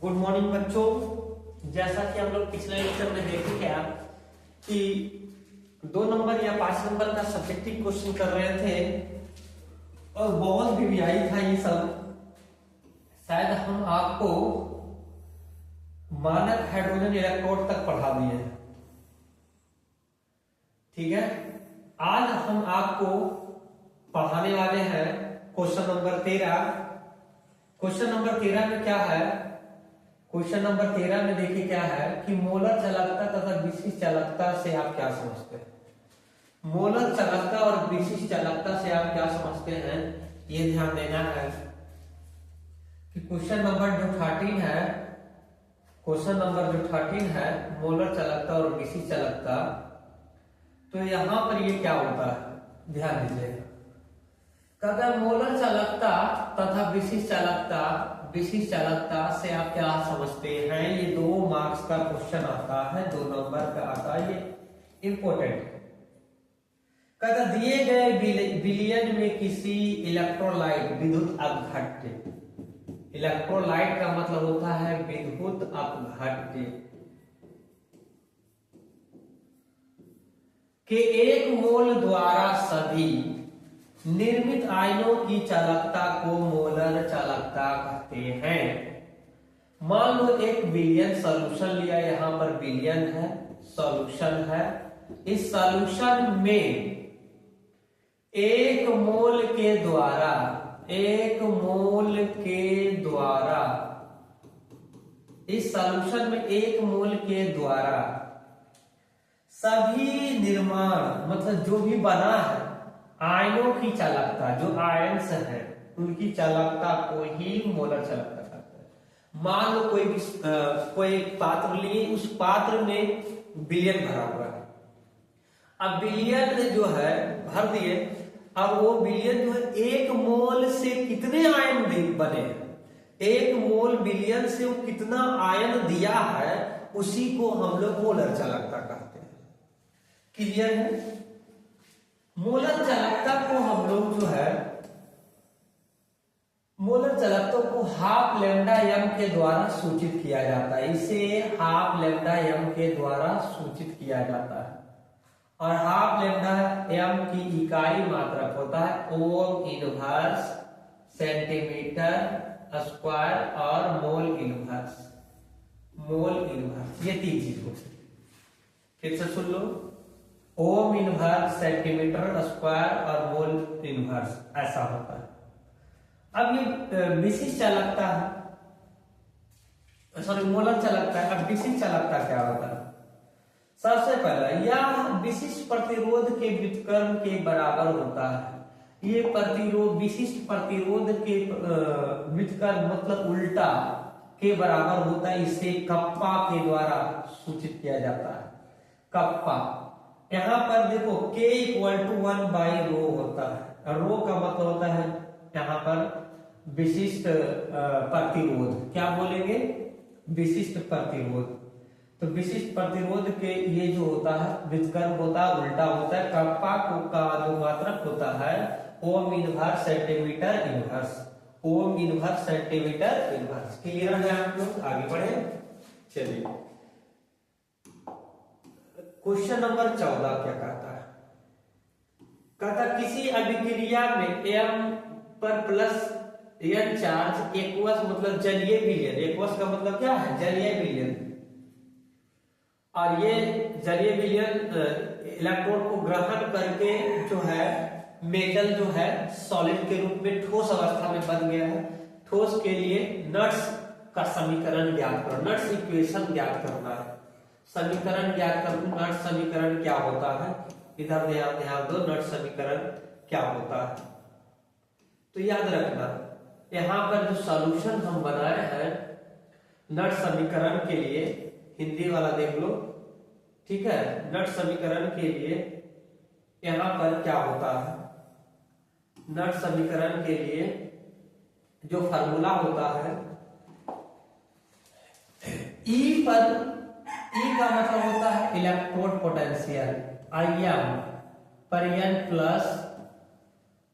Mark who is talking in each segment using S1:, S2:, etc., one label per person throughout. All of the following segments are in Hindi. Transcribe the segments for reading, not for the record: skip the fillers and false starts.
S1: गुड मॉर्निंग बच्चों। जैसा कि हम लोग पिछले लेक्चर में देखे क्या कि 2 नंबर या 5 नंबर का सब्जेक्टिव क्वेश्चन कर रहे थे और बहुत वीवीआई था ये सब। शायद हम आपको मानक हाइड्रोजन इलेक्ट्रोड तक पढ़ा दिए हैं। ठीक है, आज हम आपको पढ़ाने वाले हैं क्वेश्चन नंबर 13। क्वेश्चन नंबर 13 में क्या है? क्वेश्चन नंबर 13 में देखिए क्या है कि मोलर चालकता तथा विशिष्ट चालकता से आप क्या समझते हैं। मोलर चालकता और विशिष्ट चालकता से आप क्या समझते हैं, ये ध्यान देना है कि क्वेश्चन नंबर जो 13 है, क्वेश्चन नंबर जो 13 है मोलर चालकता और विशिष्ट चालकता, तो यहां पर ये क्या होता है ध्यान दीजिएगा। कहता है मोलर चालकता तथा विशिष्ट चालकता से आप क्या समझते हैं। ये 2 मार्क्स का क्वेश्चन आता है, 2 नंबर का आता है, ये इंपॉर्टेंट है। कहता दिए गए विलयन में किसी इलेक्ट्रोलाइट विद्युत अपघट्य, इलेक्ट्रोलाइट का मतलब होता है विद्युत अपघट्य, के 1 मोल द्वारा सभी निर्मित आयनों की चालकता को मोलर चालकता कहते हैं। मान लो 1 बिलियन सॉल्यूशन लिया, यहां पर बिलियन है, सॉल्यूशन है। इस सॉल्यूशन में 1 मोल के द्वारा इस सॉल्यूशन में 1 मोल के द्वारा सभी निर्माण मतलब जो भी बना है आयनों की चालकता, जो आयन्स है उनकी चालकता को ही मोलर चालकता कहते हैं। मान लो कोई पात्र लिए, उस पात्र में बिलियन भरा हुआ है। अब बिलियन जो है भर दिए, अब वो बिलियन जो है 1 मोल से कितने आयन बने हैं, 1 मोल बिलियन से वो कितना आयन दिया है, उसी को हम लोग मोलर चालकता कहते हैं। क्लियर है? मोलर चालकता को हम लोग जो है मोलर चालकता को हाफ लैम्डा एम के द्वारा सूचित किया जाता है। इसे हाफ लैम्डा एम के द्वारा सूचित किया जाता है और हाफ लैम्डा एम की इकाई मात्रक होता है ओम इनवर्स, सेंटीमीटर स्क्वायर और मोल इनवर्स। ये 3 चीज होती है। फिर से सुन लो, ओम इनवर्स, सेंटीमीटर स्क्वायर और मोल इनवर्स, ऐसा होता है। अब ये विशिष्ट चालकता है, सॉरी मोलर चालकता है। अब विशिष्ट चालकता क्या होता है? सबसे पहला यह विशिष्ट प्रतिरोध के व्युत्क्रम के बराबर होता है। ये प्रतिरोध विशिष्ट प्रतिरोध के व्युत्क्रम मतलब उल्टा के बराबर होता है। इसे कप्पा के द्वारा सूचित किया जाता है। कप्पा यहां पर देखो K = 1/ρ होता है। रो का मतलब होता है यहां पर विशिष्ट प्रतिरोध। क्या बोलेंगे? विशिष्ट प्रतिरोध। तो विशिष्ट प्रतिरोध के ये जो होता है व्युत्क्रम होता है, उल्टा होता है। कप्पा का जो मात्रक होता है ohm inverse centimetre inverse, ohm inverse centimetre inverse. Clear है आप लोग? आगे बढ़े, चलिए क्वेश्चन नंबर 14 क्या कहता है? कहता किसी अभिक्रिया में m पर प्लस n चार्ज एक्वस मतलब जलीय विलयन, एक्वस का मतलब क्या है? जलीय विलयन। और ये जलीय विलयन इलेक्ट्रॉन को ग्रहण करके जो है मेटल जो है सॉलिड के रूप में ठोस अवस्था में बन गया है। ठोस के लिए नट्स का समीकरण ज्ञात करो, नट्स इक्वेशन ज्ञात करना है। समीकरण ज्ञात करो, नट्स समीकरण क्या होता है? इधर ध्यान दो, नट्स समीकरण क्या होता है? तो याद रखना, यहां पर जो सॉल्यूशन हम बनाए हैं नट्स समीकरण के लिए, हिंदी वाला देख लो, ठीक है। नट्स समीकरण के लिए यहां पर क्या होता है? नट्स समीकरण के लिए जो फार्मूला होता है ई का मतलब होता है इलेक्ट्रोड पोटेंशियल, Im पर n प्लस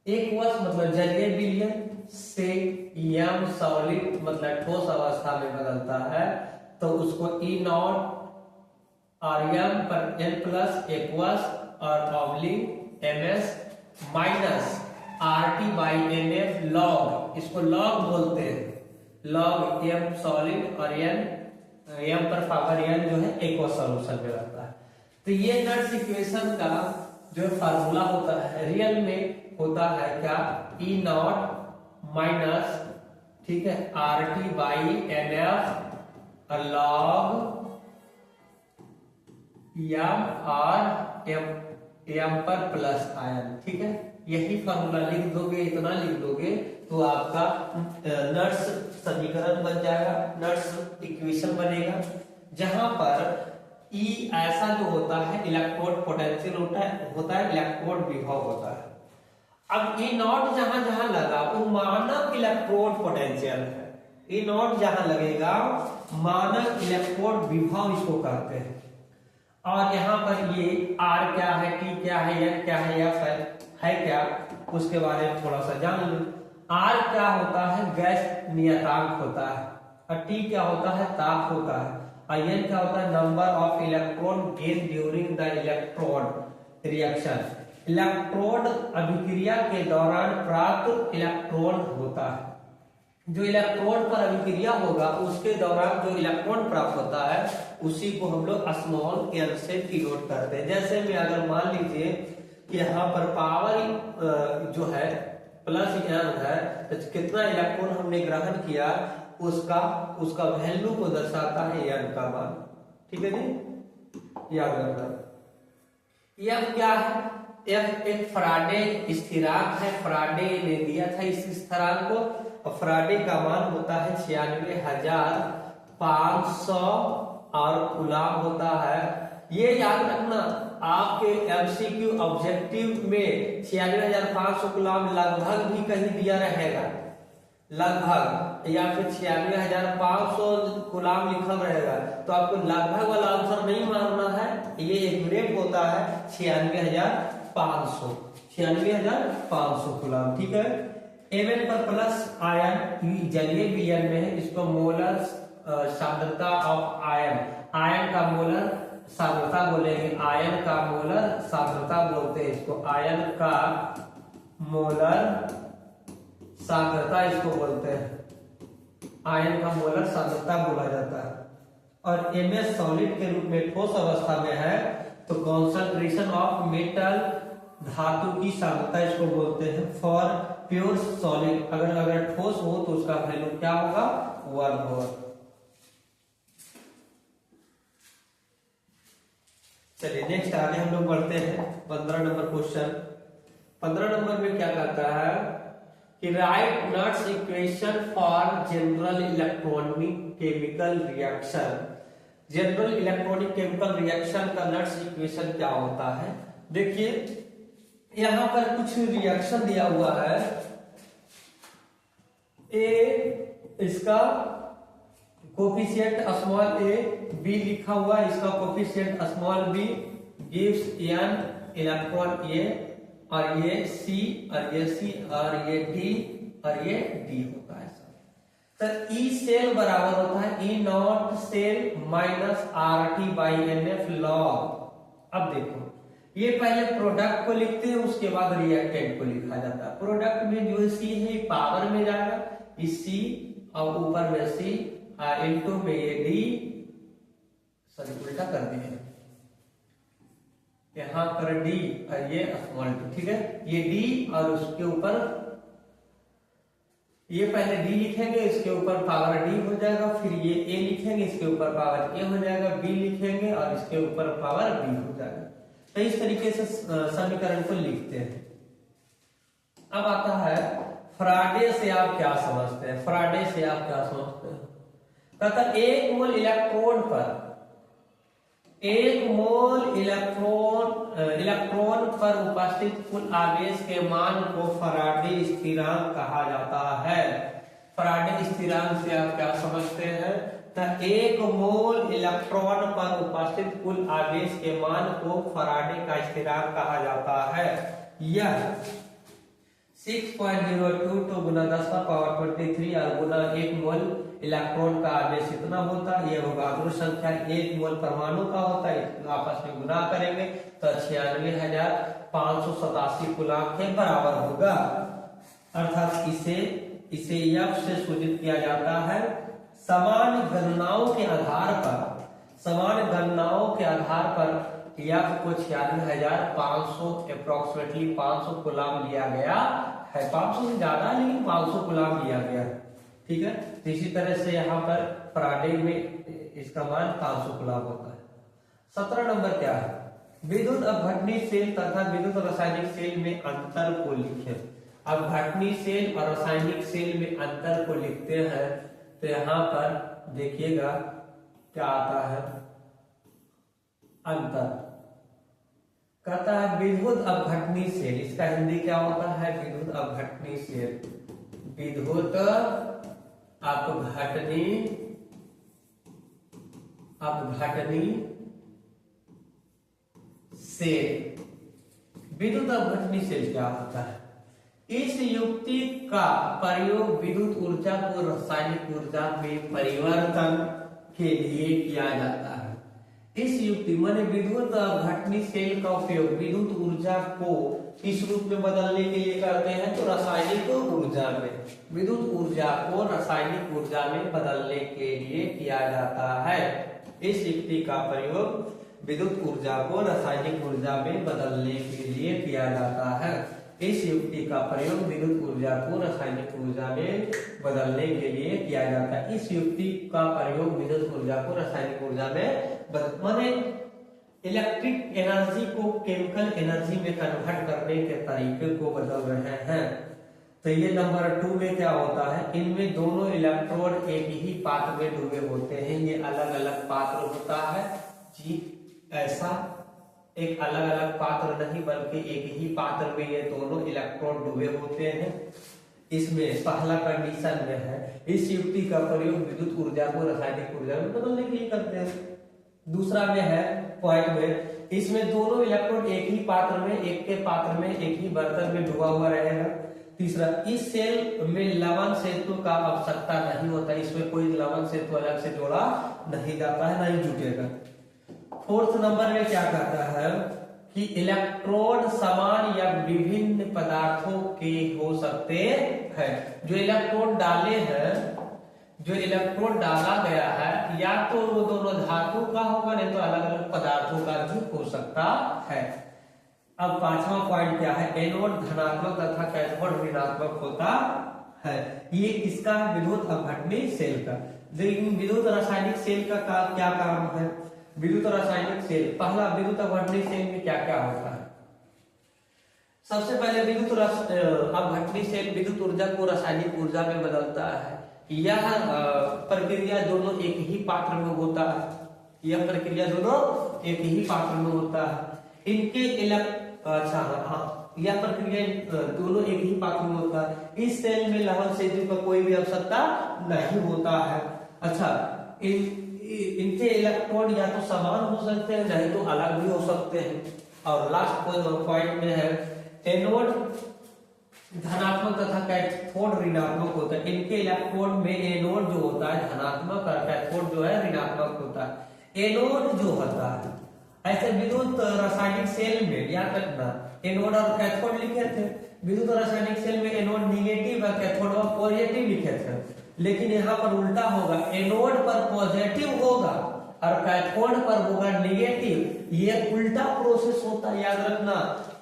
S1: एक्वस मतलब जलीय विलयन, से m सॉलिड मतलब ठोस अवस्था में बदलता है तो उसको E नॉट और m पर n प्लस एक्वस और oblique ms minus RT by NF log, इसको लॉग बोलते हैं, लॉग m सॉलिड और m पर पावर n जो है एक्वस सॉल्यूशन में रहता है। तो ये नट्स इक्वेशन का जो फार्मूला होता है रियल में होता है क्या, E नॉट माइनस, ठीक है, RT by NF log m और m पर प्लस आयन, ठीक है। यही फार्मूला लिख दोगे, इतना लिख दोगे तो आपका नट्स समीकरण बन जाएगा, नट्स इक्वेशन बनेगा, जहां पर E ऐसा जो होता है इलेक्ट्रोड पोटेंशियल होता है इलेक्ट्रोड विभव होता है। अब E नॉट जहां जहां लगा वो मानक इलेक्ट्रोड पोटेंशियल है, E नॉट जहां लगेगा मानक इलेक्ट्रोड विभव इसको कहते हैं। और यहाँ पर ये R क्या है, T क्या है, N क्या है, F है क्या, उसके बारे में थोड़ा सा जान लो। R क्या होता है, गैस नियतांक होता है, और T क्या होता है, ताप होता है, और N क्या होता है, number of electron gain during the electrode reaction, electrode अभिक्रिया के दौरान प्राप्त इलेक्ट्रॉन होता है। जो इलेक्ट्रॉन पर अभिक्रिया होगा उसके दौरान जो इलेक्ट्रॉन प्राप्त होता है उसी को हम लोग स्मॉल n से डिनोट करते हैं। जैसे में अगर मान लीजिए कि यहाँ पर पावर जो है प्लस n है तो कितना इलेक्ट्रॉन हमने ग्रहण किया उसका वैल्यू को दर्शाता है n का मान, ठीक है जी, याद रखना। F क्या है, F एक फराडे स्थिरांक है, फराडे ने दिया था इस स्थिरांक को, और फराडे का मान होता है 96,500 और कूलम होता है। ये याद रखना आपके MCQ ऑब्जेक्टिव में 96,500 कूलम लगभग भी कहीं दिया रहेगा, लगभग, या फिर 96,500 कूलम लिखा रहेगा तो आपको लगभग वाला आंसर नहीं मारना है, ये एग्जैक्ट होता है 96,500 कूलम, ठीक है। Mn पर प्लस आयन जलीय विलयन में है, इसको मोलर सांद्रता ऑफ आयन, आयन का मोलर सांद्रता बोलेंगे, आयन का मोलर सांद्रता बोलते हैं इसको, आयन का मोलर सांद्रता इसको बोलते हैं, आयन का मोलर सांद्रता बोला जाता है। और Ms सॉलिड के रूप में ठोस अवस्था में है तो कॉन्सेंट्रेशन ऑफ मेटल, धातु की सांद्रता इसको बोलते हैं। फॉर प्योर सॉलिड, अगर ठोस हो तो उसका वैल्यू क्या होगा, 1 होगा। चलिए नेक्स्ट आगे हम लोग बढ़ते हैं 15 नंबर क्वेश्चन। 15 नंबर में क्या कहता है कि right nuts equation for general electronic chemical reaction. General electronic chemical reaction का नट्स इक्वेशन क्या होता है, देखिए यहां पर कुछ रिएक्शन दिया हुआ है, ए इसका कोफिशिएंट स्मॉल ए, बी लिखा हुआ है इसका coefficient small B gives n electron A, और ये सी और ये सी और ये डी और ये डी होता है। तो ई सेल बराबर होता है E not cell minus RT by NF log. अब देखो ये पहले प्रोडक्ट को लिखते हैं उसके बाद रिएक्टेंट को लिखा जाता है। प्रोडक्ट में जो सी है पावर में जाएगा, इस सी और ऊपर में सी इनटू में ये डी, सॉरी उल्टा कर दिए, यहां पर डी और ये स्मॉल डी, ठीक है, ये डी और उसके ऊपर ये पहले डी लिखेंगे, इसके ऊपर पावर डी हो जाएगा, फिर ये ए लिखेंगे, इसके ऊपर पावर ए हो जाएगा, बी लिखेंगे और इसके ऊपर पावर बी हो जाएगा। तो इस तरीके से समीकरण को लिखते हैं। अब आता है फराडे से आप क्या समझते हैं, फराडे से आप क्या समझते हैं, कहता एक मोल इलेक्ट्रॉन पर, एक मोल इलेक्ट्रॉन पर उपस्थित कुल आवेश के मान को फराडे स्थिरांक कहा जाता है। फराडे स्थिरांक से आप क्या समझते हैं, तो एक मोल इलेक्ट्रॉन पर उपस्थित कुल आवेश के मान को फराडे का स्थिरांक कहा जाता है। यह 6.022 गुना 10⁻23 और गुना 1 मोल इलेक्ट्रॉन का आवेश इतना होता है। ये होगा अग्र संख्या। 1 मोल परमाणु का होता है, आपस में गुना करेंगे तो 96,587 कूलाम के बराबर होगा। अर्थात इसे F से सूचित किया जाता है। समान गणनाओं के आधार पर F को 96,500 अप्रोक्सीमेटली 500 कूलाम लिया गया है। 500 से ज्यादा लेकिन 500 कूलाम लिया गया, ठीक है। तो इसी तरह से यहाँ पर फैराडे में इसका मान 500 कूलाम होता है। 17 नंबर क्या है? विद्युत अपघटनी सेल तथा विद्युत रासायनिक सेल में अंतर को लिखें। अपघटनी सेल और रासायनिक सेल में अंतर को लिखते हैं तो यहाँ पर देखिएगा क्या आता है। अंतर कहता है विद्युत अपघटनी सेल, इसका हिंदी क्या होता है? विद्युत अपघटनी सेल। विद्युत अपघटनी सेल। विद्युत अपघटनी सेल क्या होता है? इस युक्ति का प्रयोग विद्युत ऊर्जा को रासायनिक ऊर्जा में परिवर्तन के लिए किया जाता है। इस युक्ति माने विद्युत अपघटनी सेल का उपयोग विद्युत ऊर्जा को किस रूप में बदलने के लिए करते हैं? तो रासायनिक ऊर्जा में। विद्युत ऊर्जा को रासायनिक ऊर्जा में बदलने के लिए किया जाता है। इस युक्ति का प्रयोग विद्युत ऊर्जा को रासायनिक ऊर्जा में बदलने के लिए किया जाता है। इस युक्ति का प्रयोग विद्युत ऊर्जा को रासायनिक ऊर्जा में बदलने के लिए किया जाता है। इस युक्ति का प्रयोग विद्युत ऊर्जा को रासायनिक ऊर्जा में माने इलेक्ट्रिक एनर्जी को केमिकल एनर्जी में कन्वर्ट करने के तरीके को बदल रहे हैं। तो ये नंबर 2 में क्या होता है? इनमें दोनों इलेक्ट्रोड एक ही पात्र में डूबे होते हैं। ये अलग अलग पात्र होता है जी, ऐसा एक अलग अलग पात्र नहीं बल्कि एक ही पात्र में ये दोनों इलेक्ट्रॉन डूबे होते हैं। इसमें पहला कंडीशन में है इस युक्ति का प्रयोग विद्युत ऊर्जा को रासायनिक ऊर्जा में बदलने के लिए करते हैं। दूसरा में है पॉइंट में इसमें दोनों इलेक्ट्रॉन एक ही पात्र में, एक के पात्र में, एक ही बर्तन में डूबा हुआ रहेगा। तीसरा, इस सेल में लवण सेतु का आवश्यकता नहीं होता, इसमें कोई लवण सेतु अलग से जोड़ा नहीं जाता है, नहीं जुटेगा। 4th नंबर में क्या कहता है कि इलेक्ट्रोड समान या विभिन्न पदार्थों के हो सकते हैं। जो इलेक्ट्रोड डाला गया है या तो वो दोनों धातु का होगा, नहीं तो अलग अलग पदार्थों का भी हो सकता है। अब 5वां पॉइंट क्या है? एनोड धनात्मक तथा कैथोड ऋणात्मक होता है। ये किसका? विद्युत अपघटनी सेल का। लेकिन विद्युत रासायनिक सेल का क्या काम है? विद्युत रासायनिक सेल, पहला विद्युत अपघटनी सेल में क्या क्या होता है? सबसे पहले विद्युत अपघटनी सेल विद्युत ऊर्जा को रासायनिक ऊर्जा में बदलता है। यह प्रक्रिया दोनों एक ही पात्र में होता है। यह प्रक्रिया दोनों एक ही पात्र में होता है। इनके यह प्रक्रिया दोनों एक ही पात्र में होता है। इस सेल में लवण सेतु का कोई भी आवश्यकता नहीं होता है। अच्छा, इनके इलेक्ट्रॉन या तो समान हो सकते हैं, नहीं तो अलग भी हो सकते हैं। और लास्ट पॉइंट में है एनोड धनात्मक तथा कैथोड ऋणात्मक होता है। इनके इलेक्ट्रोड में एनोड जो होता है धनात्मक और कैथोड जो है ऋणात्मक होता है। एनोड जो होता है ऐसे विद्युत रासायनिक सेल में याद रखना एनोड और कैथोड लिखे थे। विद्युत रासायनिक सेल में एनोड निगेटिव और कैथोड पॉजिटिव लिखे थे, लेकिन यहाँ पर उल्टा होगा, एनोड पर पॉजिटिव होगा और कैथोड पर होगा निगेटिव। ये उल्टा प्रोसेस होता है, याद रखना।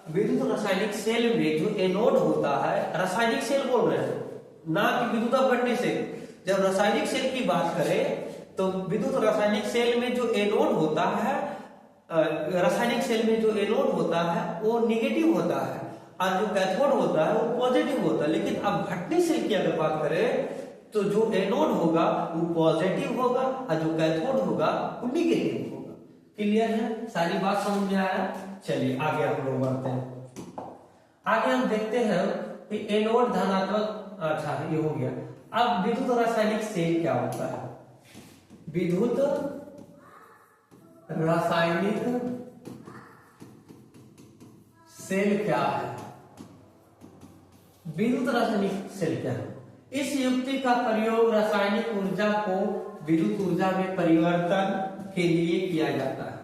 S1: विद्युत रासायनिक सेल में जो एनोड होता है, रासायनिक सेल बोल रहे हैं ना कि विद्युत अपघटनी सेल। जब रासायनिक सेल की बात करें तो विद्युत रासायनिक सेल में जो एनोड होता है, रासायनिक सेल में जो एनोड होता है वो निगेटिव होता है और जो कैथोड होता है वो पॉजिटिव होता है। लेकिन अपघटनी सेल की अगर बात करें तो जो एनोड होगा वो पॉजिटिव होगा और जो कैथोड होगा वो निगेटिव होगा। क्लियर है? सारी बात समझ में आया? चलिए आगे हम लोग बढ़ते हैं। आगे हम देखते हैं कि एनोड धनात्मक, अच्छा ये हो गया। अब विद्युत रासायनिक सेल क्या होता है? विद्युत रासायनिक सेल क्या है? विद्युत रासायनिक सेल क्या है? इस युक्ति का प्रयोग रासायनिक ऊर्जा को विद्युत ऊर्जा में परिवर्तन के लिए किया जाता है।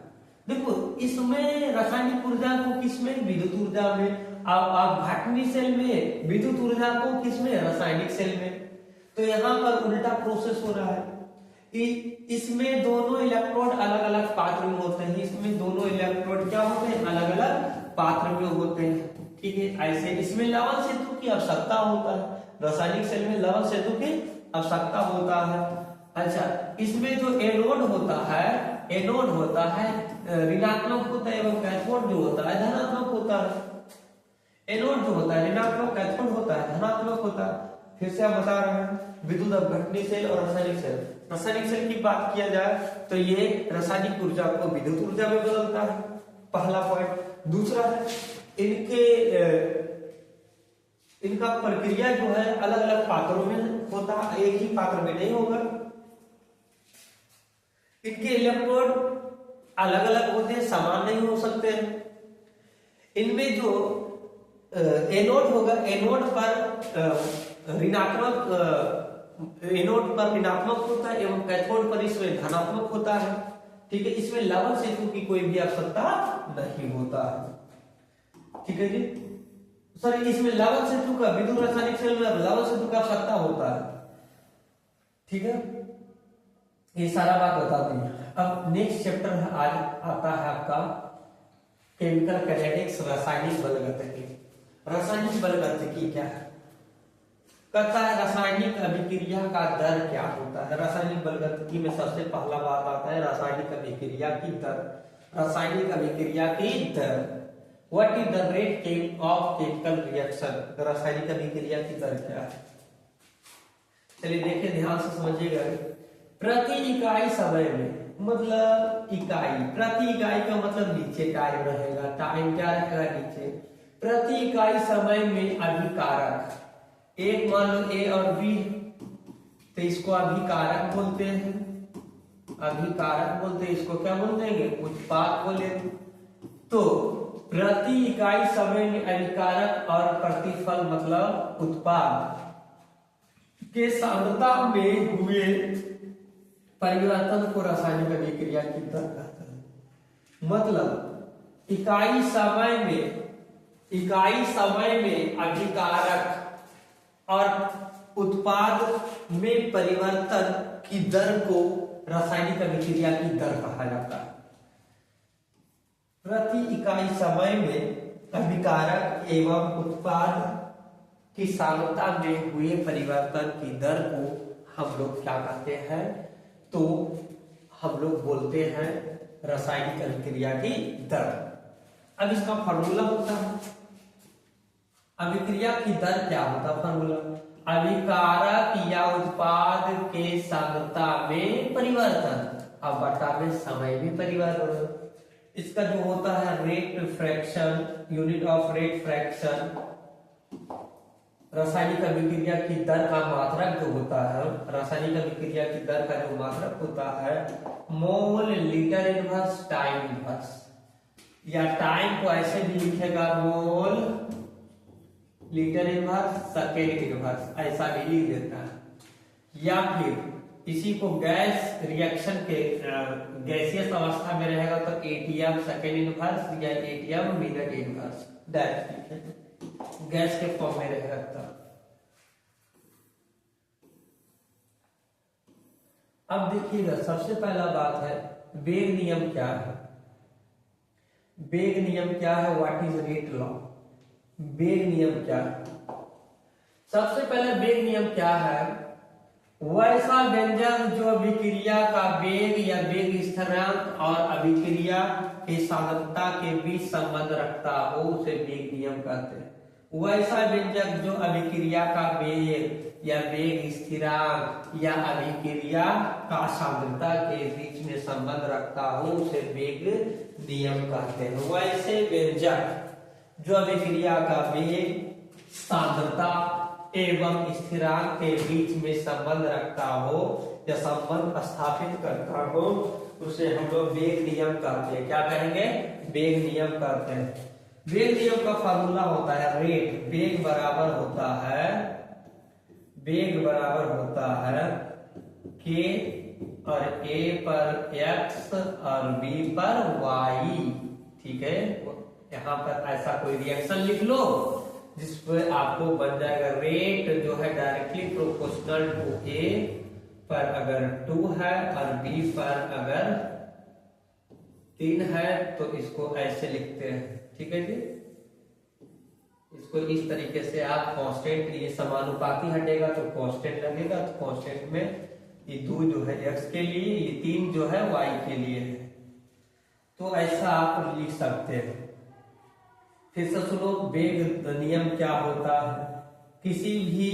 S1: देखो इसमें रासायनिक ऊर्जा को किसमें? विद्युत ऊर्जा में। अब घटनी सेल में विद्युत ऊर्जा को किसमें? रासायनिक सेल में। तो यहाँ पर उल्टा प्रोसेस हो रहा है कि इसमें दोनों इलेक्ट्रोड अलग अलग पात्र में होते हैं, इसमें दोनों इलेक्ट्रोड क्या होते हैं? अलग अलग पात्र में होते हैं। ठीक है, ऐसे इसमें लवण सेतु की आवश्यकता होता है, रासायनिक सेल में लवण सेतु की आवश्यकता होता है। अच्छा, इसमें जो एनोड होता है ऋणात्मक होता है एवं कैथोड जो होता है धनात्मक होता है। एनोड जो होता है ऋणात्मक, कैथोड होता है धनात्मक होता है। फिर से आप बता रहे हैं विद्युत अपघटनी सेल और रासायनिक सेल। रासायनिक सेल की बात किया जाए तो ये रासायनिक ऊर्जा को विद्युत ऊर्जा में बदलता है, पहला पॉइंट। दूसरा है इनका प्रक्रिया जो है अलग अलग पात्रों में होता है, एक ही पात्र में नहीं होगा। इनके इलेक्ट्रोड अलग अलग होते हैं, समान नहीं हो सकते हैं। इनमें जो एनोड होगा, एनोड पर ऋणात्मक होता है एवं कैथोड पर इसमें धनात्मक होता है। ठीक है, इसमें लवण सेतु की कोई भी आवश्यकता नहीं होता है। ठीक है जी, सॉरी इसमें लवण सेतु का विद्युत रासायनिक सेल में लवण सेतु का आवश्यकता होता है। ठीक है, ये सारा बात बताती है। अब नेक्स्ट चैप्टर आज आता है आपका केमिकल कैनेटिक्स, रासायनिक बलगतिकी। रासायनिक बलगतिकी क्या है? कहता है रासायनिक अभिक्रिया का दर क्या होता है। रासायनिक बलगतिकी में सबसे पहला बात आता है रासायनिक अभिक्रिया की दर। रासायनिक अभिक्रिया की दर, what is the rate of chemical reaction. रासायनिक अभिक्रिया की दर क्या है? चलिए देखिए, ध्यान से समझिएगा। प्रति इकाई समय में, मतलब इकाई, प्रति इकाई का मतलब नीचे टाइम रहेगा, टाइम क्या रहेगा? नीचे। प्रति इकाई समय में अभिकारक, एक मान लो ए और बी, तो इसको अभिकारक बोलते हैं, अभिकारक बोलते हैं। इसको क्या बोल देंगे? उत्पाद बोले। तो प्रति इकाई समय में अभिकारक और प्रतिफल मतलब उत्पाद के सांद्रता में हुए परिवर्तन को रासायनिक अभिक्रिया की दर कहते हैं। मतलब इकाई समय में अभिकारक और उत्पाद में परिवर्तन की दर को रासायनिक अभिक्रिया की दर कहा जाता है। प्रति इकाई समय में अभिकारक एवं उत्पाद की सांद्रता में हुए परिवर्तन की दर को हम लोग क्या कहते हैं? तो हम लोग बोलते हैं रासायनिक अभिक्रिया की दर। अब इसका फॉर्मूला होता है, अभिक्रिया की दर क्या होता है? फॉर्मूला अभिकारक या उत्पाद के सांद्रता में परिवर्तन अब बटा में समय में परिवर्तन। इसका जो होता है rate fraction, unit of rate fraction. रासायनिक अभिक्रिया की दर का मात्रक जो होता है, रासायनिक अभिक्रिया की दर का जो मात्रक होता है mole litre inverse time inverse, या टाइम को ऐसे भी लिखेगा mole litre inverse second inverse, ऐसा भी लिख देता है। या फिर इसी को गैस रिएक्शन के गैसियस अवस्था में रहेगा तो एटीएम सेकेंड इनवर्स या एटीएम मिनट इनवर्स, गैस के फॉर्म में रहेगा तब। अब देखिएगा, सबसे पहला बात है वेग नियम क्या है। वेग नियम क्या है? What is rate law. वेग नियम क्या है? सबसे पहले वेग नियम क्या है? वैसा व्यंजक जो अभिक्रिया का वेग या वेग स्थिरांक और अभिक्रिया की सांद्रता के बीच संबंध रखता हो उसे वेग नियम कहते हैं। वैसा व्यंजक जो अभिक्रिया का वेग या वेग स्थिरांक या अभिक्रिया का सांद्रता के बीच में संबंध रखता हो उसे वेग नियम कहते हैं। वैसे व्यंजक जो अभिक्रिया का वेग, सांद्रता एवं स्थिरांक के बीच में संबंध रखता हो या संबंध स्थापित करता हो उसे हम लोग वेग नियम कहते हैं। क्या कहेंगे? वेग नियम कहते हैं। वेग नियम का फार्मूला होता है रेट, वेग बराबर होता है के और ए पर एक्स और बी पर वाई। ठीक है, यहाँ पर ऐसा कोई रिएक्शन लिख लो जिसपे आपको बन जाएगा रेट जो है डायरेक्टली प्रोपोर्शनल टू ए पर अगर 2 है और बी पर अगर 3 है तो इसको ऐसे लिखते हैं। ठीक है जी, इसको इस तरीके से आप कांस्टेंट, ये समानुपाती हटेगा तो कांस्टेंट लगेगा, तो कांस्टेंट में ये 2 जो है x के लिए, ये 3 जो है y के लिए है, तो ऐसा आप लिख सकते हैं। फिर से सुनो, वेग नियम क्या होता है? किसी भी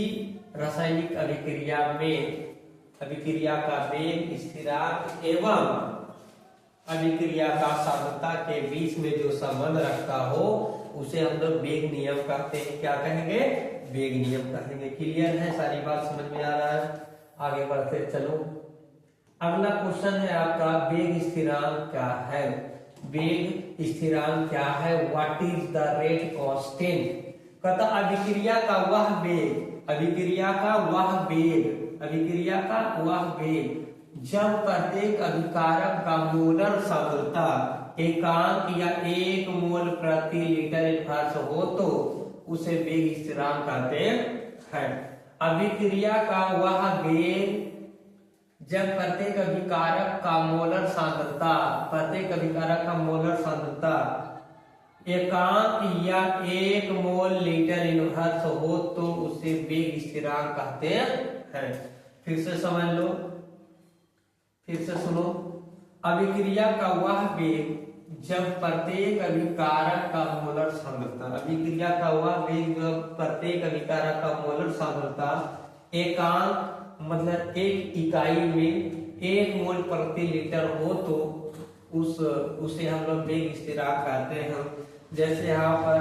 S1: रासायनिक अभिक्रिया में अभिक्रिया का वेग, स्थिरांक एवं अभिक्रिया का सांद्रता के बीच में जो संबंध रखता हो उसे हम लोग वेग नियम कहते हैं। क्या कहेंगे? वेग नियम कहेंगे। क्लियर है? सारी बात समझ में आ रहा है? आगे बढ़ते चलो। अगला क्वेश्चन है आपका, वेग स्थिरांक क्या है? वेग स्थिरांक क्या है? What is the rate constant? कहता अभिक्रिया का वह वेग जब प्रत्येक अभिकारक का मोलर सांद्रता एकांक या 1 मोल प्रति लीटर इनवर्स हो तो उसे वेग स्थिरांक कहते हैं। अभिक्रिया का वह वेग जब प्रत्येक अभिकारक का मोलर सांद्रता एकांक या 1 मोल लीटर इनवर्स हो तो उसे वेग स्थिरांक कहते हैं। फिर से समझ लो, फिर से सुनो। अभिक्रिया का वह वेग जब प्रत्येक अभिकारक का मोलर सांद्रता एकांक मतलब एक इकाई में 1 मोल प्रति लीटर हो तो उसे हम लोग वेग स्थिरांक कहते हैं। जैसे यहाँ पर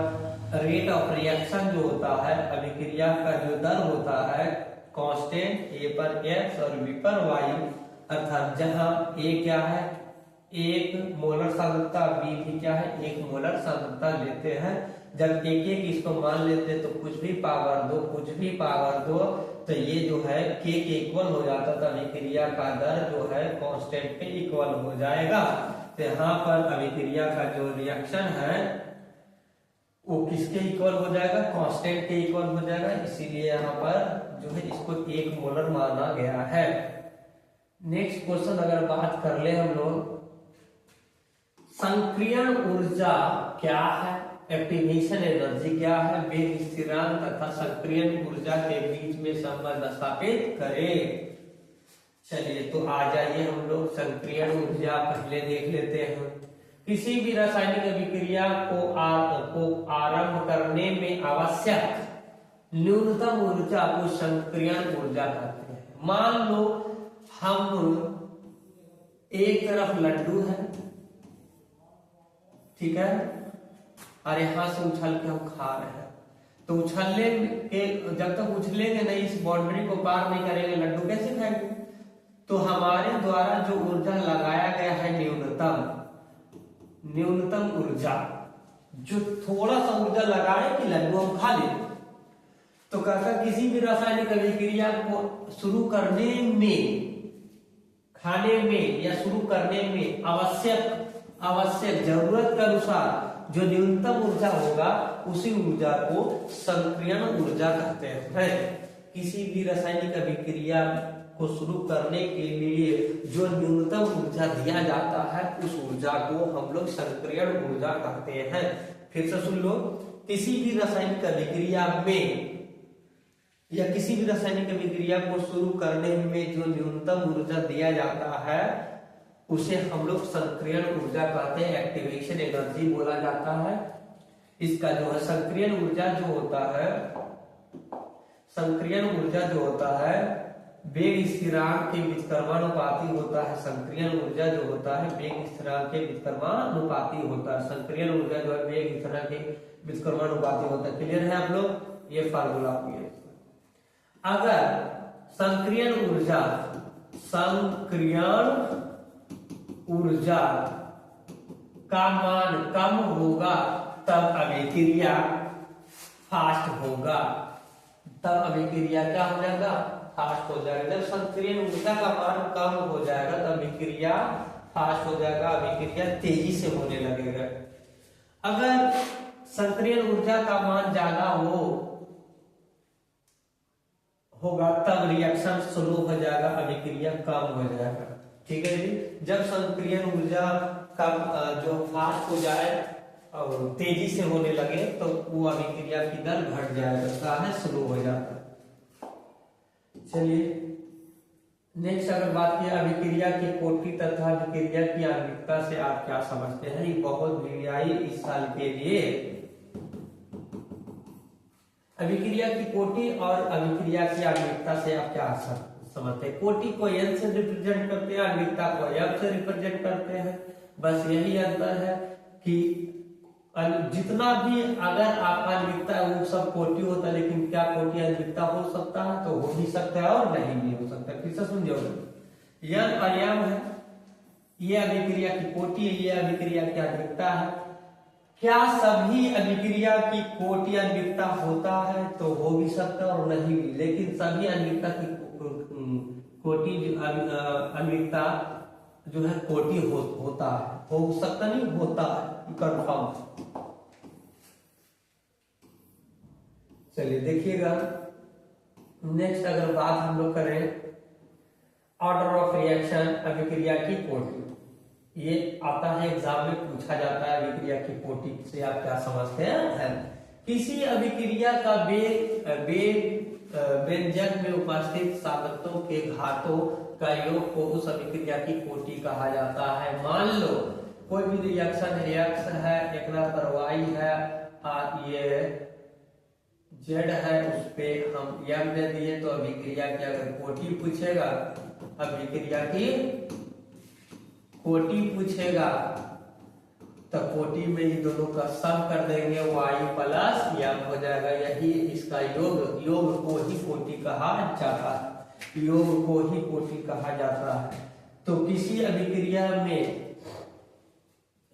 S1: रेट ऑफ रिएक्शन जो होता है, अभिक्रिया का जो दर होता है कांस्टेंट, ए पर एक्स और बी पर वाई, अर्थात जहां ए क्या है 1 मोलर सांद्रता, बी भी क्या है 1 मोलर सांद्रता लेते हैं। जब एक इसको मान लेते तो कुछ भी पावर दो तो ये जो है के इक्वल हो जाता था, अभिक्रिया का दर जो है कांस्टेंट के इक्वल हो जाएगा। तो यहाँ पर अभिक्रिया का जो रिएक्शन है वो किसके इक्वल हो जाएगा? कांस्टेंट के इक्वल हो जाएगा। इसीलिए यहाँ पर जो है इसको 1 मोलर माना गया है। नेक्स्ट क्वेश्चन अगर बात कर ले हम लोग, संक्रियण ऊर्जा क्या है? एक्टिवेशन एनर्जी क्या है? वेग स्थिरांक तथा संक्रियण ऊर्जा के बीच में संबंध स्थापित करें। चलिए तो आ जाइए हम लोग संक्रियण ऊर्जा पहले देख लेते हैं। किसी भी रासायनिक अभिक्रिया को आरंभ करने में आवश्यक न्यूनतम ऊर्जा को संक्रियण ऊर्जा कहते हैं। मान लो हम एक तरफ लड्डू है, ठीक है, और यहां से उछल के हम खा रहे हैं, तो उछलने के जब तक उछलेंगे नहीं, इस बाउंड्री को पार नहीं करेंगे, लड्डू कैसे खाएंगे? तो हमारे द्वारा जो ऊर्जा लगाया गया है न्यूनतम ऊर्जा, जो थोड़ा सा ऊर्जा लगाए कि लड्डू हम खा लें, तो कहता किसी भी रासायनिक अभिक्रिया को शुरू करने में, खाने में या शुरू करने में आवश्यक जरूरत के अनुसार जो न्यूनतम ऊर्जा होगा उसी ऊर्जा को संक्रियण ऊर्जा कहते हैं। किसी भी रासायनिक अभिक्रिया को शुरू करने के लिए जो न्यूनतम ऊर्जा दिया जाता है उस ऊर्जा को हम लोग संक्रियण ऊर्जा कहते हैं। फिर से सुन लो, किसी भी रासायनिक अभिक्रिया में या किसी भी रासायनिक अभिक्रिया को शुरू करने में जो न्यूनतम ऊर्जा दिया जाता है उसे हम लोग संक्रियण ऊर्जा कहते हैं, एक्टिवेशन एनर्जी बोला जाता है। इसका जो है संक्रियण ऊर्जा जो होता है वेग स्थिरांक के व्युत्क्रमानुपाती होता है। संक्रियण ऊर्जा जो होता है वेग स्थिरांक के व्युत्क्रमानुपाती होता है। संक्रियण ऊर्जा जो है वेग स्थिरांक के व्युत्क्रमानुपाती होता है। क्लियर है आप लोग? ये फार्मूला क्लियर। अगर संक्रियण ऊर्जा का मान कम होगा तब अभिक्रिया फास्ट होगा, तब अभिक्रिया क्या हो जाएगा, फास्ट हो जाएगा। जब संक्रियण ऊर्जा का मान कम हो जाएगा तब अभिक्रिया फास्ट हो जाएगा, अभिक्रिया तेजी से होने लगेगा। अगर संक्रियण ऊर्जा का मान ज्यादा होगा तब रिएक्शन स्लो हो जाएगा, अभिक्रिया कम हो जाएगा। ठीक है जी। जब संक्रियण ऊर्जा का जो फास्ट हो जाए और तेजी से होने लगे तो वो अभिक्रिया की दर घट जाएगा, है स्लो हो जाता है। चलिए नेक्स्ट अगर बात की अभिक्रिया की कोटि तथा अभिक्रिया की आणविकता से आप क्या समझते हैं, ये बहुत वीडियाई इस साल के लिए। अभिक्रिया की कोटि और अभिक्रिया की आणविकता से आप क्या समझते हैं। कोटि को n से रिप्रेजेंट करते हैं, आणविकता को f से रिप्रेजेंट करते हैं। बस यही अंतर है कि जितना भी अगर आप आणविकता वो सब कोटि होता है, लेकिन क्या कोटि आणविकता हो सकता है, तो हो भी सकता है और नहीं भी हो सकता है। फिर से समझोगे, यह आयाम है, ये अभिक्रिया की कोटि है, ये अभिक्रिया की आणविकता है। क्या सभी अभिक्रिया की कोटि आणविकता होता है, तो हो भी सकता है और नहीं भी, लेकिन सभी आणविकता की कोटि आणविकता जो है कोटि होता है, हो सकता नहीं होता है, कंफर्म। चलिए देखिएगा नेक्स्ट अगर बात हम लोग करें ऑर्डर ऑफ रिएक्शन अभिक्रिया की कोटि, ये आता है एग्जाम में पूछा जाता है। अभिक्रिया की कोटि से आप क्या समझते हैं। किसी अभिक्रिया का व्यंजक में उपस्थित साधकों के घातों का योग को उस अभिक्रिया की कोटि कहा जाता है। मान लो कोई भी रिएक्शन x है, एक पर y है और ये z है, उस पे हम m दे दिए, तो अभिक्रिया की अगर कोटि पूछेगा, अभिक्रिया की कोटि पूछेगा तो कोटि में ये दोनों का सम कर देंगे, y प्लस m हो जाएगा। यही इसका योग को ही कोटि कहा जाता है, योग को ही कोटि कहा जाता है। तो किसी अभिक्रिया में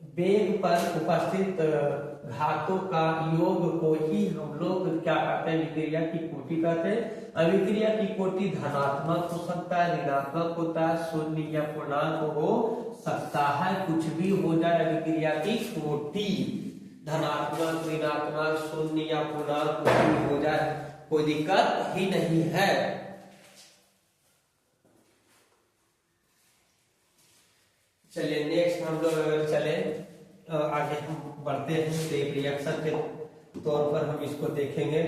S1: वेग पर उपस्थित घातों का योग को ही हम लोग क्या कहते हैं, अभिक्रिया की कोटि कहते हैं। अभिक्रिया की कोटि धनात्मक हो सकता है, ऋणात्मक होता है, शून्य या पूर्णांक हो सकता है, कुछ भी हो जाए। अभिक्रिया की कोटि धनात्मक, ऋणात्मक, शून्य या पूर्णांक कुछ भी हो जाए, कोई दिक्कत ही नहीं है। चलिए नेक्स्ट हम लोग चले आगे हम बढ़ते हैं, तो एक रिएक्शन के तौर पर हम इसको देखेंगे।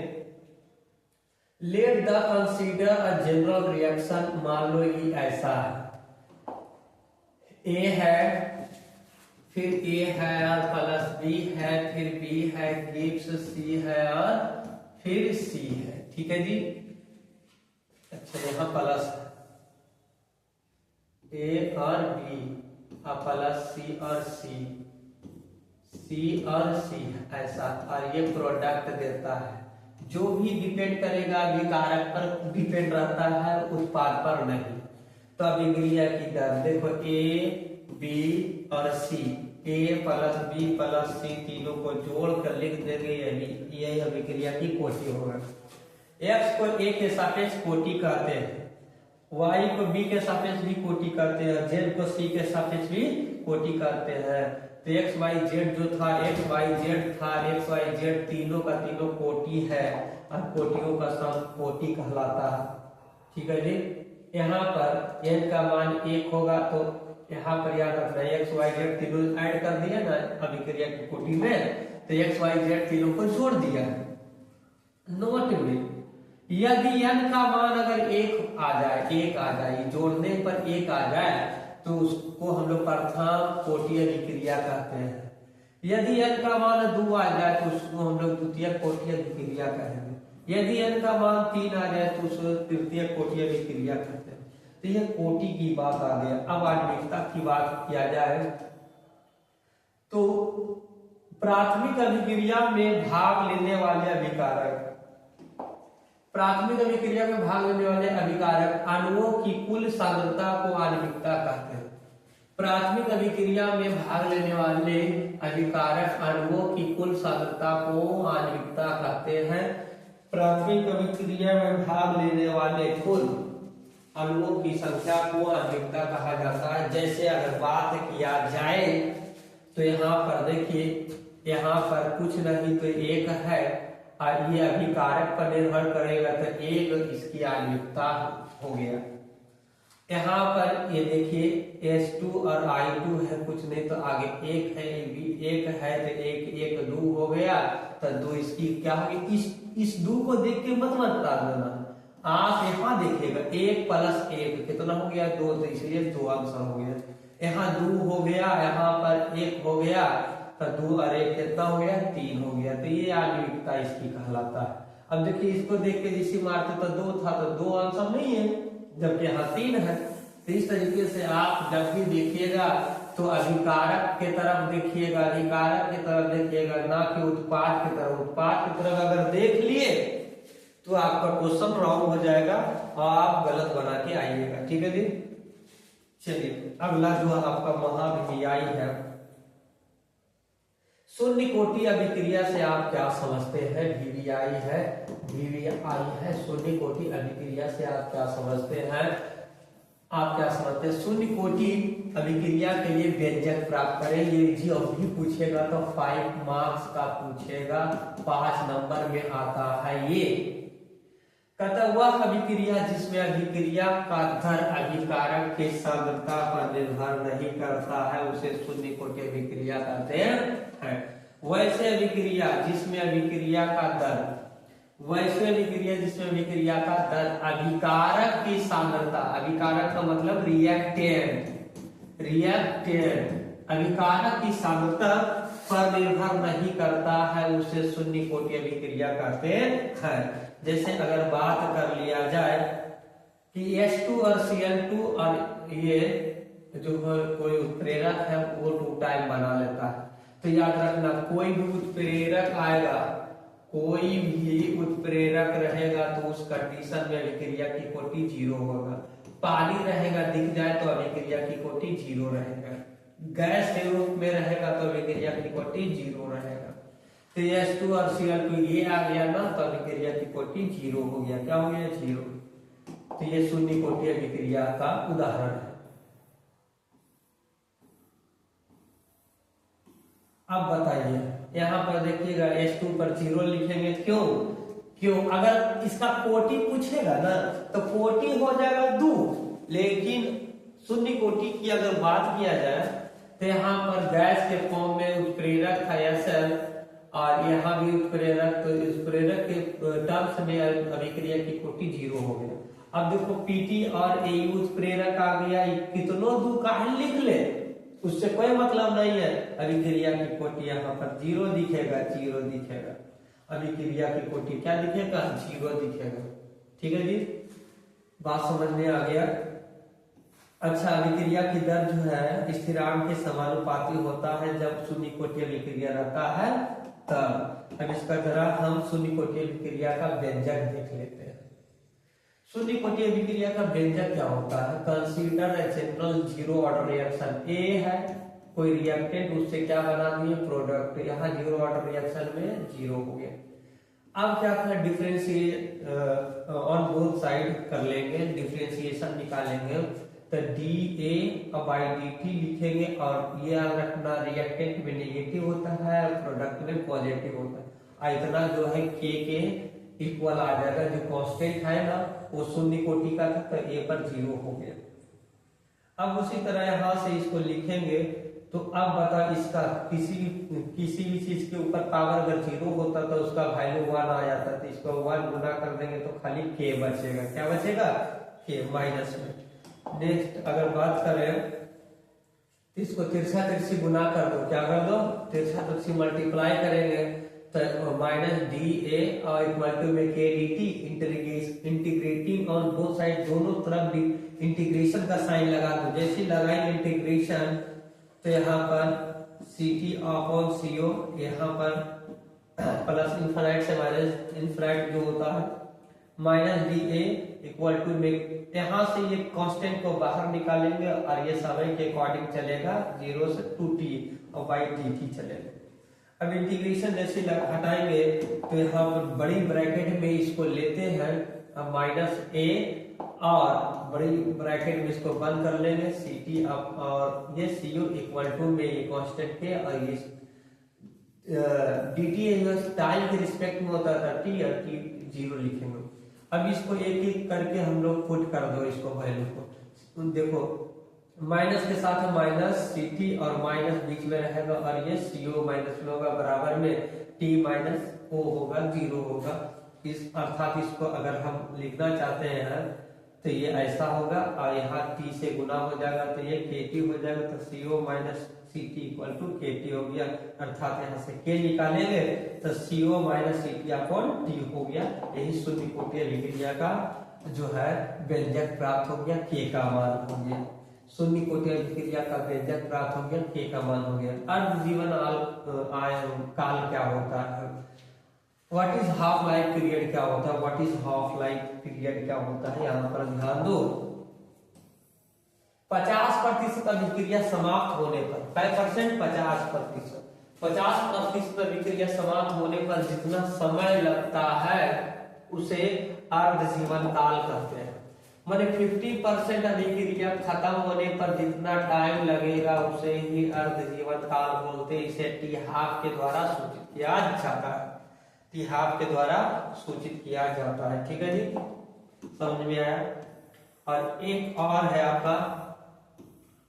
S1: Let the consider a general reaction, मान लो ये ऐसा है, ए है, फिर ए है और प्लस बी है, फिर बी है, गिव्स सी है और फिर सी है। ठीक है जी। अच्छा यहाँ प्लस है, ए और बी प्लस सी और सी और सी ऐसा, और ये प्रोडक्ट देता है। जो भी डिपेंड करेगा अभिकारक पर डिपेंड रहता है, उत्पाद पर नहीं। तो अभिक्रिया की दर देखो, ए बी और सी, ए प्लस बी प्लस सी तीनों को जोड़ कर लिख देंगे, यही अभिक्रिया की कोटि होगा। एक्स को ए के सापेक्ष कोटि कहते हैं, y को b के सापेक्ष भी कोटि करते हैं, z को c के सापेक्ष भी कोटि करते हैं। तो x y z जो था, x y z था, x y z तीनों का तीनों कोटि है और कोटियों का सम कोटि कहलाता है। ठीक है जी। यहाँ पर n का मान 1 होगा, तो यहाँ पर याद रखना x y z तीनों ऐड कर दिया ना अभिक्रिया की कोटि में, तो x y z तीनों को जोड़ दिया। नोट में यदि n का मान अगर 1 आ जाए, जोड़ने पर 1 आ जाए, तो उसको हम लोग प्रथम कोटि अभिक्रिया कहते हैं। यदि n का मान 2 आ जाए तो उसको हम लोग द्वितीय कोटि अभिक्रिया कहेंगे। यदि n का मान 3 आ जाए तो उसको तृतीय कोटि अभिक्रिया कहते हैं। तो यह कोटि की बात आ गया। अब आणविकता की बात किया जाए तो प्राथमिक अभिक्रिया में भाग लेने वाले अभिकारक, प्राथमिक अभिक्रिया में भाग लेने वाले अभिकारक अणुओं की कुल सांद्रता को आणविकता कहते हैं। प्राथमिक अभिक्रिया में भाग लेने वाले अभिकारक अणुओं की कुल सांद्रता को आणविकता कहते हैं। प्राथमिक अभिक्रिया में भाग लेने वाले कुल अणुओं की संख्या को आणविकता कहा जाता है। जैसे अगर बात किया जाए तो यहाँ पर देखिए, यहाँ पर कुछ नहीं तो एक है और ये अभिकारक पर निर्भर करेगा तो एक इसकी आणविकता हो गया। यहाँ पर ये देखिए H2 और I2 है, कुछ नहीं तो आगे एक है, एक है तो एक दो हो गया तो दो इसकी क्या होगी। इस दो को देख के मत बता देना, आप यहाँ देखिएगा एक प्लस एक कितना हो गया दो, तो इसलिए दो आंसर हो गया। यहाँ दो हो गया, यहाँ पर एक हो गया तो दो और एक कितना हो गया तीन हो गया, तो ये आणविकता इसकी कहलाता है। अब देखिए इसको देख के जिसे मारते तो दो था तो दो आंसर नहीं है, जबकि यहाँ तीन है। तो इस तरीके से आप जब भी देखिएगा तो अभिकारक के तरफ देखिएगा, अभिकारक की तरफ देखिएगा, ना कि उत्पाद की तरफ। उत्पाद की तरफ अगर देख लिए तो आपका क्वेश्चन रॉन्ग हो जाएगा और आप गलत बना के आइएगा। ठीक है जी, चलिए अगला जो आपका महाभिक्रियाई है, शून्य कोटि अभिक्रिया से आप क्या समझते हैं। वीवीआई है, वीवीआई है, शून्य कोटि अभिक्रिया से आप क्या समझते हैं। आप क्या समझते हैं शून्य कोटि अभिक्रिया के लिए व्यंजक प्राप्त करें। ये जी भी पूछेगा तो 5 मार्क्स का पूछेगा, 5 नंबर में आता है। ये कहता वह अभिक्रिया जिसमें अभिक्रिया का दर अभिकारक के सांद्रता पर निर्भर नहीं करता है उसे शून्य कोटि अभिक्रिया कहते हैं। वैसे अभिक्रिया जिसमें अभिक्रिया का दर, वैसे अभिक्रिया जिसमें अभिक्रिया का दर अभिकारक की सांद्रता, अभिकारक का मतलब रिएक्टेंट, रिएक्टेंट अभिकारक की सांद्रता पर निर्भर नहीं करता है उसे शून्य कोटि अभिक्रिया कहते हैं। जैसे अगर बात कर लिया जाए कि H2 और Cl2 और ये जो कोई उत्प्रेरक है वो 2 टाइम बना लेता है, तो याद रखना कोई भी उत्प्रेरक आएगा, कोई भी उत्प्रेरक रहेगा तो उस कंडीशन में अभिक्रिया की कोटि 0 होगा। पानी रहेगा दिख जाए तो अभिक्रिया की कोटि 0 रहेगा, गैस के रूप में रहेगा तो अभिक्रिया की कोटि 0 रहेगा। तो H2 और Cl2 ये आ गया ना तो अभिक्रिया की कोटि 0 हो गया। क्या हो गया 0। तो ये शून्य कोटि अभिक्रिया का उदाहरण है। अब बताइए यहाँ पर देखिएगा H2 पर 0 लिखेंगे, क्यों अगर इसका कोटि पूछेगा ना तो कोटि हो जाएगा 2, लेकिन शून्य कोटि की अगर बात किया जाए तो यहाँ पर गैस के फॉर्म में उत्प्रेरक था Cl और यहाँ भी उत्प्रेरक, तो उत्प्रेरक के टर्म्स में अभिक्रिया की कोटि 0 हो गया। अब देखो Pt और Au उत्प्रेरक आ गया, कितनों दो काहे लिख ले, उससे कोई मतलब नहीं है। अभिक्रिया की कोटि यहाँ पर 0 दिखेगा, 0 दिखेगा। अभिक्रिया की कोटि क्या दिखेगा 0 दिखेगा। ठीक है जी, बात समझ में आ गया। अच्छा, अभिक्रिया की दर जो है स्थिरांक के समानुपाती होता है जब शून्य कोटि अभिक्रिया रहता है तब। अब इसका जरा हम शून्य कोटि अभिक्रिया का व्यंजक देख लेते हैं। शून्य कोटि अभिक्रिया का व्यंजक क्या होता है। Consider a general 0 order reaction. A है कोई रिएक्टेंट, उससे क्या बना दिए प्रोडक्ट, यहाँ 0 ऑर्डर रिएक्शन में 0 हो गया। अब क्या करना, डिफरेंशिएट ऑन बोथ साइड कर लेंगे, डिफरेंशिएशन निकालेंगे तो dA/dt लिखेंगे और ये याद रखना रिएक्टेंट में नेगेटिव होता है और प्रोडक्ट में पॉजिटिव होता है। इतना जो है K के इक्वल आ जाएगा, जो कांस्टेंट है ना वो शून्य कोटि का था तो A पर 0 हो गया। अब उसी तरह यहाँ से इसको लिखेंगे तो अब बता इसका किसी भी चीज के ऊपर पावर अगर 0 होता तो उसका वैल्यू 1 आ जाता, तो इसको 1 गुना कर देंगे तो खाली K बचेगा। क्या बचेगा K माइनस में। नेक्स्ट अगर बात करें इसको तिरछा तिरछी गुना कर दो, क्या कर दो तिरछा तिरछी मल्टीप्लाई करेंगे तो माइनस DA और इक्वल टू में K dt, integrating on both side, दोनों तरफ इंटीग्रेशन का साइन लगा दो। जैसे लगाएंगे इंटीग्रेशन तो यहाँ पर CT अपॉन CO, यहाँ पर प्लस इनफाइनाइट से माइनस इनफाइनाइट जो होता है minus D A equal to में यहाँ से ये कांस्टेंट को बाहर निकालेंगे और ये समय के अकॉर्डिंग चलेगा 0 से 2t और बाई dt चलेगा। अब इंटीग्रेशन जैसे हटाएंगे तो यहाँ पर बड़ी ब्रैकेट में इसको लेते हैं माइनस ए और बड़ी ब्रैकेट में इसको बंद कर लेंगे सी टी अब और ये सी यू इक्वल टू में ये कांस्टेंट के और ये डी टी टाइम के रिस्पेक्ट में होता था टी और टी 0 लिखेंगे। अब इसको एक एक करके हम लोग पुट कर दो इसको वैल्यू को, देखो माइनस के साथ माइनस सी टी और माइनस बीच में रहेगा और ये सी ओ माइनस में होगा बराबर में टी माइनस ओ होगा 0 होगा। इस अर्थात इसको अगर हम लिखना चाहते हैं तो ये ऐसा होगा और यहाँ टी से गुना हो जाएगा तो ये के टी हो जाएगा तो C O minus C T equal to K T हो गया। अर्थात यहाँ से के निकालेंगे तो C O minus C T upon T हो गया। यही शून्य कोटीय विक्रिया का जो है व्यंजक प्राप्त हो गया, के का मान हो गया। शून्य कोटीय विक्रिया का व्यंजक प्राप्त हो गया, के का मान हो गया। अर्ध जीवन काल क्या होता है, what is half life period क्या होता है, what is half life period क्या होता है, यहाँ पर ध्यान दो। 50% अभिक्रिया समाप्त होने पर 50% अभिक्रिया समाप्त होने पर जितना समय लगता है उसे अर्ध जीवन काल कहते हैं। माने 50% अभिक्रिया खत्म होने पर जितना टाइम लगेगा उसे ही अर्ध जीवन काल बोलते हैं। इसे टी हाफ के द्वारा सूचित किया जाता है, टी हाफ के द्वारा सूचित किया जाता है। ठीक है जी, समझ में आया। और एक और है आपका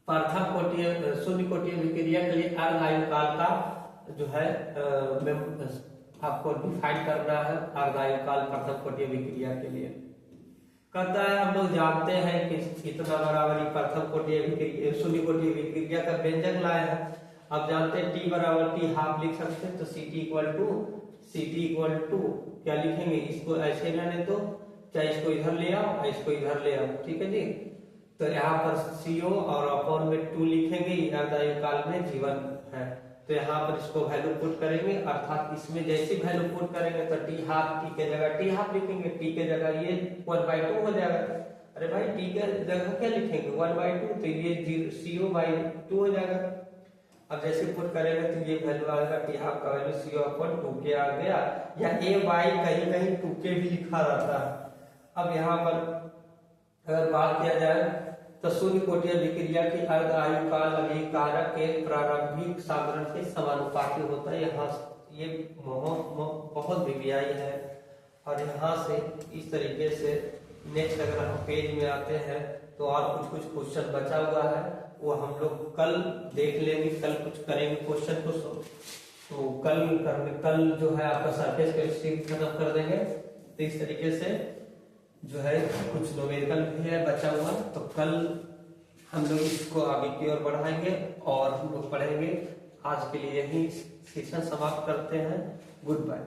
S1: प्रथम कोटीय शून्य कोटीय विक्रिया के लिए अर्ध आयु काल का जो है आपको डिफाइन करना है। अर्ध आयु काल प्रथम कोटीय विक्रिया के लिए कहता है हम लोग जानते हैं कि इतना बराबर प्रथम कोटीय शून्य कोटीय विक्रिया का व्यंजक लाए हैं। अब जानते हैं टी बराबर टी हाफ लिख सकते हैं तो सी टी इक्वल टू क्या लिखेंगे, इसको ऐसे रहने दो, क्या इसको इधर ले आओ, इसको इधर ले आओ। ठीक है जी, तो यहाँ पर CO और अपॉन में 2 लिखेंगे, अर्ध आयु काल में जीवन है तो यहाँ पर इसको वैल्यू पुट करेंगे। अर्थात इसमें जैसे वैल्यू पुट करेंगे तो टी हाफ टी के जगह टी हाफ लिखेंगे, टी के जगह ये 1/2 हो जाएगा। अरे भाई टी के जगह क्या लिखेंगे 1/2 तो ये CO/2 हो जाएगा। अब जैसे पुट करेंगे तो ये वैल्यू आएगा टी हाफ का वैल्यू CO/2 आ गया, या A बाई कहीं कहीं 2 भी लिखा रहता है। अब यहाँ पर अगर बात किया जाए तो शून्य कोटीय विक्रिया की अर्ध आयु काल अभिकारक के प्रारंभिक साधारण के समानुपाती होता है। यहाँ ये बहुत विव्यायी है और यहाँ से इस तरीके से नेक्स्ट अगर हम पेज में आते हैं तो और कुछ क्वेश्चन बचा हुआ है वो हम लोग कल देख लेंगे, कल कुछ करेंगे क्वेश्चन को। तो कल जो है आपका सरफेस केमिस्ट्री खत्म कर देंगे। तो इस तरीके से जो है कुछ न्यूमेरिकल भी है बचा हुआ, तो कल हम लोग इसको आगे की ओर बढ़ाएंगे और हम लोग पढ़ेंगे। आज के लिए यही सेशन समाप्त करते हैं। Good bye.